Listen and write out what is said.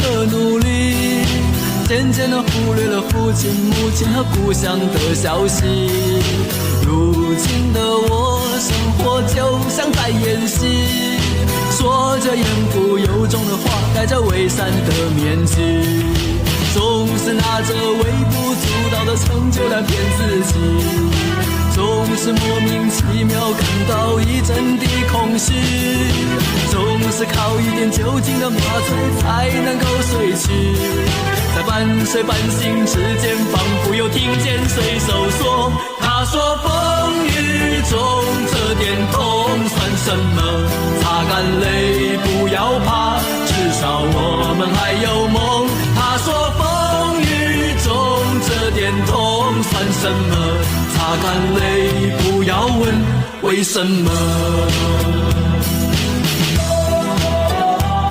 而努力，渐渐地忽略了父亲、母亲和故乡的消息。如今的我，生活就像在演戏，说着言不由衷的话，戴着伪善的面具，总是拿着微不足道的成就来骗自己，总是莫名其妙感到一阵的空虚，总是靠一点酒精的麻醉才能够睡去，在半睡半醒之间，仿佛又听见水手说，他说风雨中这点痛算什么，擦干泪不要怕，至少我们还有梦。他说风雨中这点痛算什么，擦干泪不要问为什么。